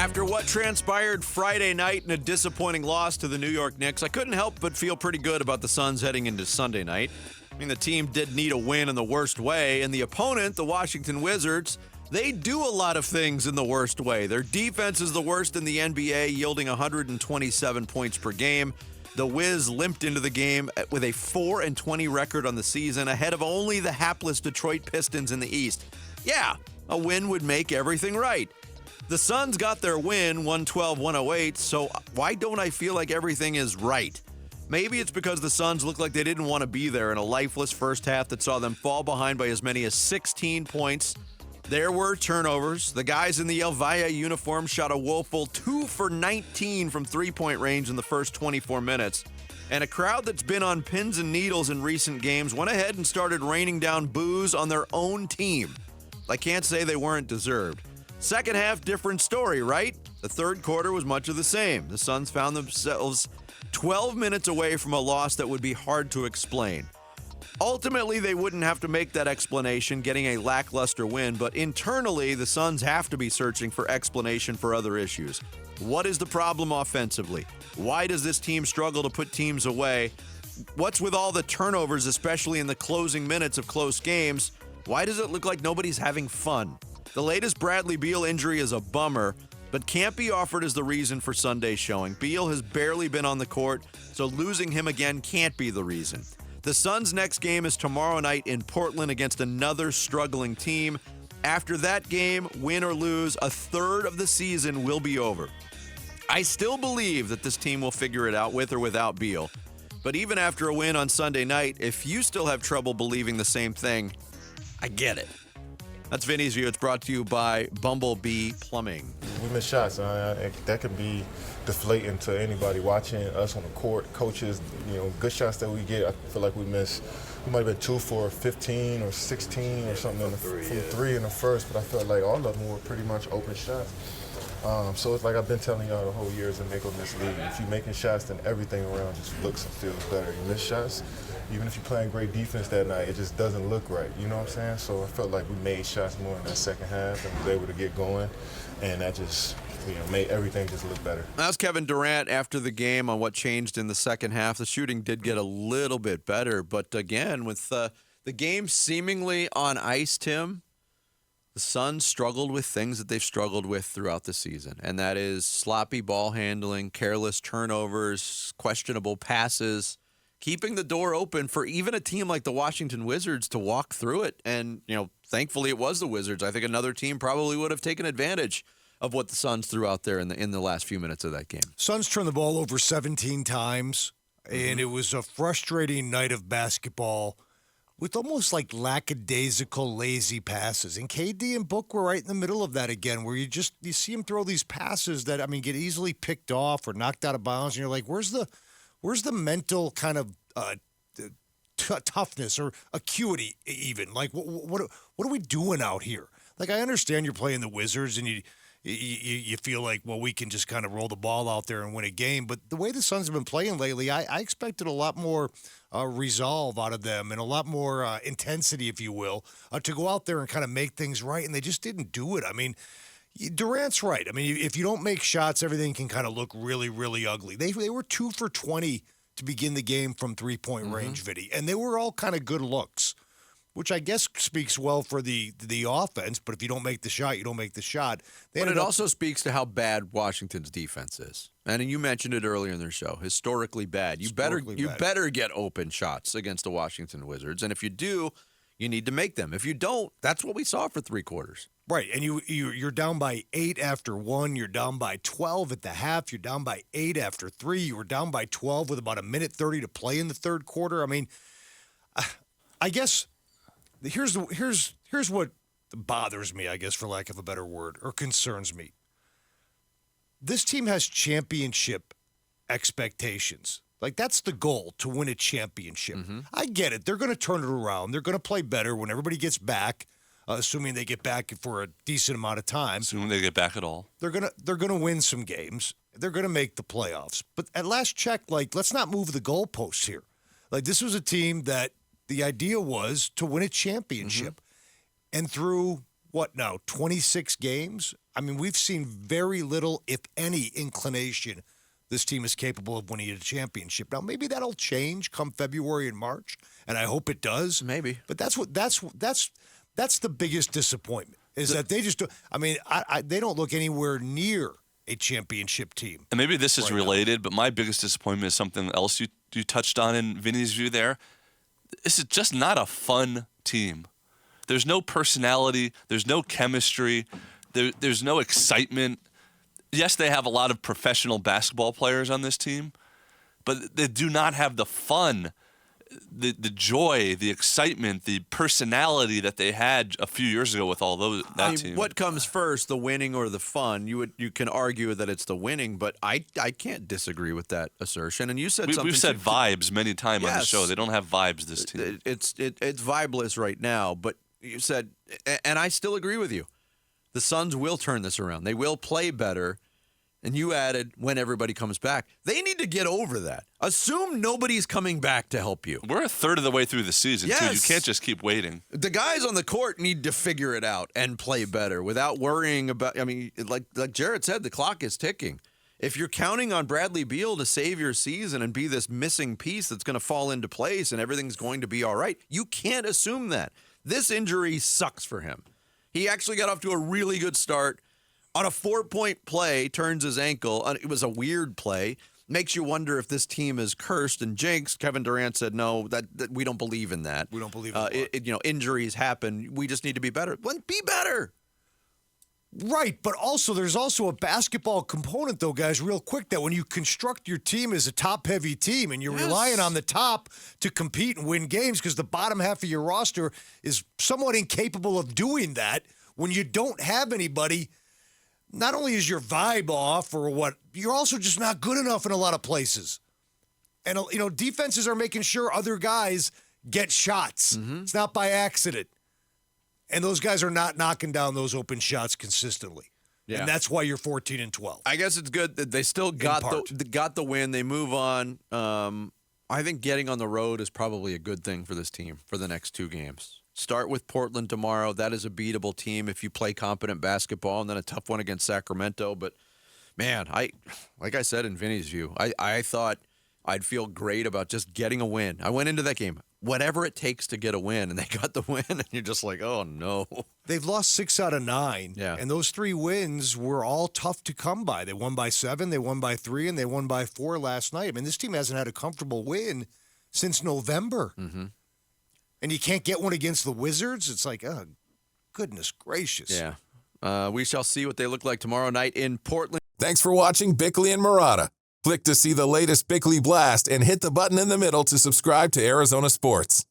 After what transpired Friday night in a disappointing loss to the New York Knicks, I couldn't help but feel pretty good about the Suns heading into Sunday night. I mean, the team did need a win in the worst way, and the opponent, the Washington Wizards, they do a lot of things in the worst way. Their defense is the worst in the NBA, yielding 127 points per game. The Wiz limped into the game with a 4-20 record on the season, ahead of only the hapless Detroit Pistons in the East. Yeah, a win would make everything right. The Suns got their win, 112-108, so why don't I feel like everything is right? Maybe it's because the Suns looked like they didn't want to be there in a lifeless first half that saw them fall behind by as many as 16 points. There were turnovers. The guys in the Elvira uniform shot a woeful 2 for 19 from three-point range in the first 24 minutes. And a crowd that's been on pins and needles in recent games went ahead and started raining down boos on their own team. I can't say they weren't deserved. Second half, different story, right? The third quarter was much of the same. The Suns found themselves 12 minutes away from a loss that would be hard to explain. Ultimately, they wouldn't have to make that explanation, getting a lackluster win, but internally, the Suns have to be searching for explanation for other issues. What is the problem offensively? Why does this team struggle to put teams away? What's with all the turnovers, especially in the closing minutes of close games? Why does it look like nobody's having fun? The latest Bradley Beal injury is a bummer, but can't be offered as the reason for Sunday's showing. Beal has barely been on the court, so losing him again can't be the reason. The Suns' next game is tomorrow night in Portland against another struggling team. After that game, win or lose, a third of the season will be over. I still believe that this team will figure it out with or without Beal. But even after a win on Sunday night, if you still have trouble believing the same thing, I get it. That's Vinnie's View. It's brought to you by Bumblebee Plumbing. We miss shots. That could be deflating to anybody watching us on the court. Coaches, good shots that we get, I feel like we miss. We might have been 2 for 15 or 16 or something from three in the first, but I felt like all of them were pretty much open shots. So it's like I've been telling y'all the whole year as a nickel in this league. If you're making shots, then everything around just looks and feels better. You miss shots, even if you're playing great defense that night, it just doesn't look right. You know what I'm saying? So I felt like we made shots more in that second half and was able to get going, and that just made everything just look better. That was Kevin Durant after the game on what changed in the second half. The shooting did get a little bit better, but again, with the game seemingly on ice, Tim, the Suns struggled with things that they've struggled with throughout the season, and that is sloppy ball handling, careless turnovers, questionable passes, keeping the door open for even a team like the Washington Wizards to walk through it. And, thankfully it was the Wizards. I think another team probably would have taken advantage of what the Suns threw out there in the last few minutes of that game. Suns turned the ball over 17 times, and it was a frustrating night of basketball with almost like lackadaisical, lazy passes. And KD and Book were right in the middle of that again, where you see him throw these passes that, get easily picked off or knocked out of bounds, and you're like, where's the mental kind of toughness or acuity even? Like, what are we doing out here? Like, I understand you're playing the Wizards and you feel like, well, we can just kind of roll the ball out there and win a game. But the way the Suns have been playing lately, I expected a lot more resolve out of them and a lot more intensity, if you will, to go out there and kind of make things right. And they just didn't do it. Durant's right. If you don't make shots, everything can kind of look really, really ugly. They were 2 for 20 to begin the game from three-point range, Vinnie, and they were all kind of good looks, which I guess speaks well for the offense. But if you don't make the shot, you don't make the shot. But it also speaks to how bad Washington's defense is. And you mentioned it earlier in their show, historically bad. You better get open shots against the Washington Wizards, and if you do, you need to make them. If you don't, that's what we saw for three quarters. Right, and you're down by 8 after 1. You're down by 12 at the half. You're down by 8 after 3. You were down by 12 with about 1:30 to play in the third quarter. I guess here's what bothers me, I guess, for lack of a better word, or concerns me. This team has championship expectations. Like, that's the goal, to win a championship. I get it. They're going to turn it around. They're going to play better when everybody gets back. Assuming they get back for a decent amount of time. Assuming they get back at all. They're gonna win some games. They're gonna make the playoffs. But at last check, let's not move the goalposts here. This was a team that the idea was to win a championship. And through 26 games, I mean, we've seen very little, if any, inclination this team is capable of winning a championship. Now, maybe that'll change come February and March, and I hope it does. Maybe. But that's the biggest disappointment is that they just. I mean, they don't look anywhere near a championship team. And maybe this is right related, but my biggest disappointment is something else you touched on in Vinny's view there. This is just not a fun team. There's no personality. There's no chemistry. There's no excitement. Yes, they have a lot of professional basketball players on this team, but they do not have the fun, the joy, the excitement, the personality that they had a few years ago with all that team. What comes first, the winning or the fun? You can argue that it's the winning, but I can't disagree with that assertion. And you said something. We've said vibes many times on the Yes. show. They don't have vibes, this team. It's vibeless right now, but you said, and I still agree with you. The Suns will turn this around. They will play better. And you added when everybody comes back. They need to get over that. Assume nobody's coming back to help you. We're a third of the way through the season, too. You Yes. can't just keep waiting. The guys on the court need to figure it out and play better without worrying about. I mean, like Jarrett said, the clock is ticking. If you're counting on Bradley Beal to save your season and be this missing piece that's going to fall into place and everything's going to be all right, you can't assume that. This injury sucks for him. He actually got off to a really good start. On a 4-point play, turns his ankle. It was a weird play. Makes you wonder if this team is cursed and jinxed. Kevin Durant said, no, that we don't believe in that. We don't believe in that. Injuries happen. We just need to be better. Well, be better. Right, but also there's also a basketball component, though, guys, real quick, that when you construct your team as a top-heavy team and you're relying on the top to compete and win games because the bottom half of your roster is somewhat incapable of doing that, when you don't have anybody, not only is your vibe off or what, you're also just not good enough in a lot of places. And, defenses are making sure other guys get shots. Mm-hmm. It's not by accident. And those guys are not knocking down those open shots consistently. Yeah. And that's why you're 14-12. I guess it's good that they still got the win. They move on. I think getting on the road is probably a good thing for this team for the next 2 games. Start with Portland tomorrow. That is a beatable team if you play competent basketball, and then a tough one against Sacramento. But, man, like I said in Vinny's view, I thought I'd feel great about just getting a win. I went into that game, whatever it takes to get a win, and they got the win, and you're just like, oh, no. They've lost 6 out of 9, and those 3 wins were all tough to come by. They won by 7, they won by 3, and they won by 4 last night. I mean, this team hasn't had a comfortable win since November. Mm-hmm. And you can't get one against the Wizards? It's like, oh, goodness gracious. Yeah. We shall see what they look like tomorrow night in Portland. Thanks for watching Bickley and Marotta. Click to see the latest Bickley Blast and hit the button in the middle to subscribe to Arizona Sports.